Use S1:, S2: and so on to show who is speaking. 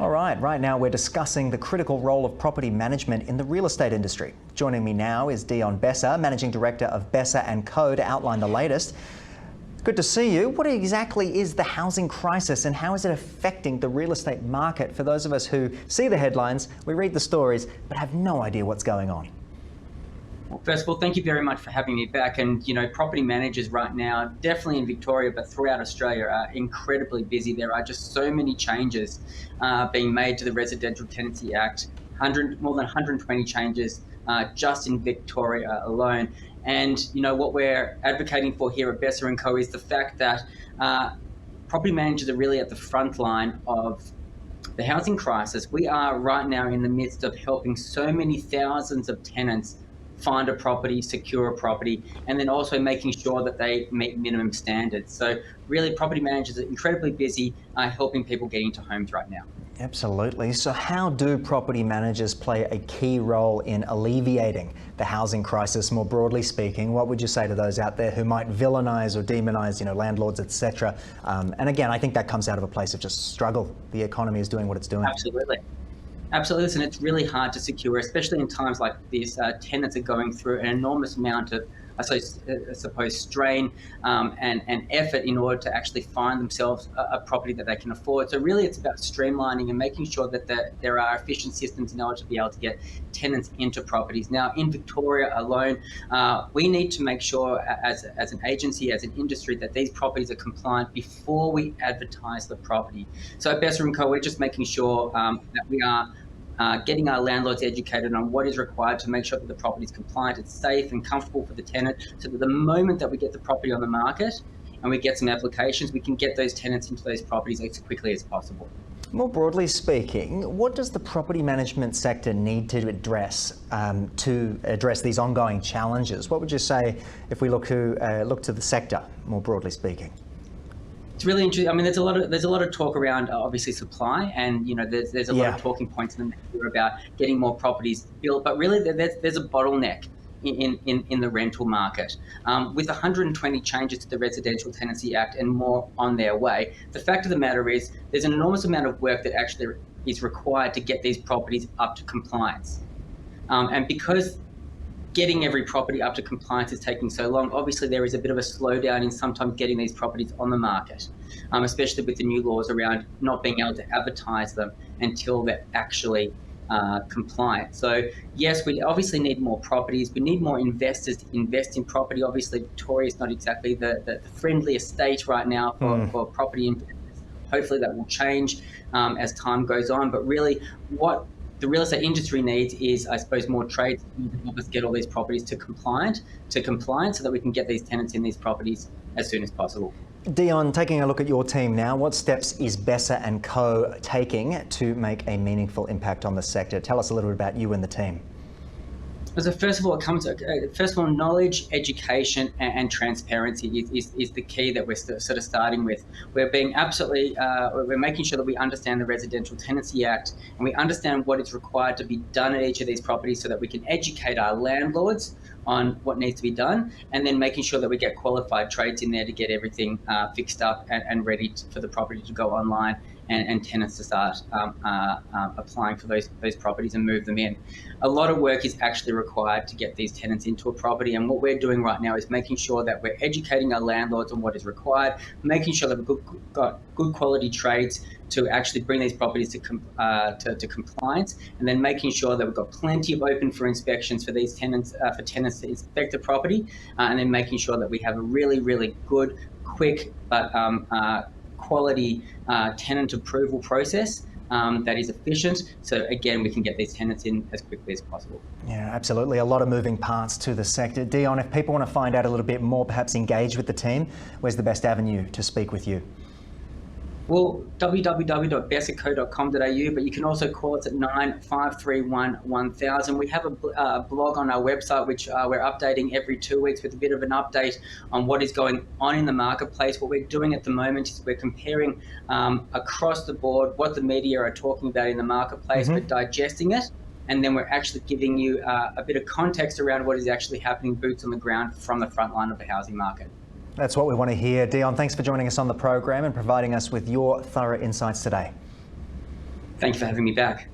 S1: All right now we're discussing the critical role of property management in the real estate industry. Joining me now is Dion Besser, Managing Director of Besser Co, to outline the latest. Good to see you. What exactly is the housing crisis and how is it affecting the real estate market for those of us who see the headlines, we read the stories, but have no idea what's going on?
S2: Well, first of all, thank you very much for having me back. And, property managers right now, definitely in Victoria, but throughout Australia, are incredibly busy. There are just so many changes being made to the Residential Tenancy Act, more than 120 changes just in Victoria alone. And, what we're advocating for here at Besser Co is the fact that property managers are really at the front line of the housing crisis. We are right now in the midst of helping so many thousands of tenants find a property, secure a property, and then also making sure that they meet minimum standards. So really, property managers are incredibly busy helping people get into homes right now.
S1: Absolutely. So how do property managers play a key role in alleviating the housing crisis, more broadly speaking? What would you say to those out there who might villainise or demonise, landlords, etc.? And again, I think that comes out of a place of just struggle. The economy is doing what it's doing.
S2: Absolutely. Absolutely, listen, it's really hard to secure, especially in times like this. Tenants are going through an enormous amount of, I suppose, strain and effort in order to actually find themselves a property that they can afford. So really, it's about streamlining and making sure that there are efficient systems in order to be able to get tenants into properties. Now, in Victoria alone, we need to make sure as an agency, as an industry, that these properties are compliant before we advertise the property. So at Besser Co, we're just making sure that we are getting our landlords educated on what is required to make sure that the property is compliant, it's safe and comfortable for the tenant, so that the moment that we get the property on the market and we get some applications, we can get those tenants into those properties as quickly as possible.
S1: More broadly speaking, what does the property management sector need to address these ongoing challenges? What would you say if we look to the sector, more broadly speaking?
S2: It's really interesting. I mean, there's a lot of talk around obviously supply, and there's a lot of talking points in the media about getting more properties built. But really, there's a bottleneck in the rental market. With 120 changes to the Residential Tenancy Act and more on their way, the fact of the matter is there's an enormous amount of work that actually is required to get these properties up to compliance. And because getting every property up to compliance is taking so long, obviously there is a bit of a slowdown in sometimes getting these properties on the market, especially with the new laws around not being able to advertise them until they're actually compliant. So yes, we obviously need more properties. We need more investors to invest in property. Obviously, Victoria is not exactly the friendliest state right now for property investors. Hopefully that will change as time goes on. But really, what the real estate industry needs is, I suppose, more trades to help us get all these properties to compliant, so that we can get these tenants in these properties as soon as possible.
S1: Dion, taking a look at your team now, what steps is Besser Co taking to make a meaningful impact on the sector? Tell us a little bit about you and the team.
S2: So first of all, knowledge, education, and transparency is the key that we're sort of starting with. We're being we're making sure that we understand the Residential Tenancy Act and we understand what is required to be done at each of these properties, so that we can educate our landlords on what needs to be done, and then making sure that we get qualified trades in there to get everything fixed up and ready for the property to go online and tenants to start applying for those properties and move them in. A lot of work is actually required to get these tenants into a property, and what we're doing right now is making sure that we're educating our landlords on what is required, making sure that we've got good quality trades to actually bring these properties to compliance, and then making sure that we've got plenty of open for inspections for these tenants, for tenants to inspect the property, and then making sure that we have a really, really good, quick, but quality tenant approval process that is efficient, so again we can get these tenants in as quickly as possible.
S1: Yeah, absolutely. A lot of moving parts to the sector. Dion, if people want to find out a little bit more, perhaps engage with the team, where's the best avenue to speak with you?
S2: Well, www.besserco.com.au, but you can also call us at 9531 1000. We have a blog on our website, which we're updating every 2 weeks with a bit of an update on what is going on in the marketplace. What we're doing at the moment is we're comparing across the board what the media are talking about in the marketplace, but digesting it, and then we're actually giving you a bit of context around what is actually happening, boots on the ground from the front line of the housing market.
S1: That's what we want to hear. Dion, thanks for joining us on the program and providing us with your thorough insights today.
S2: Thank you for having me back.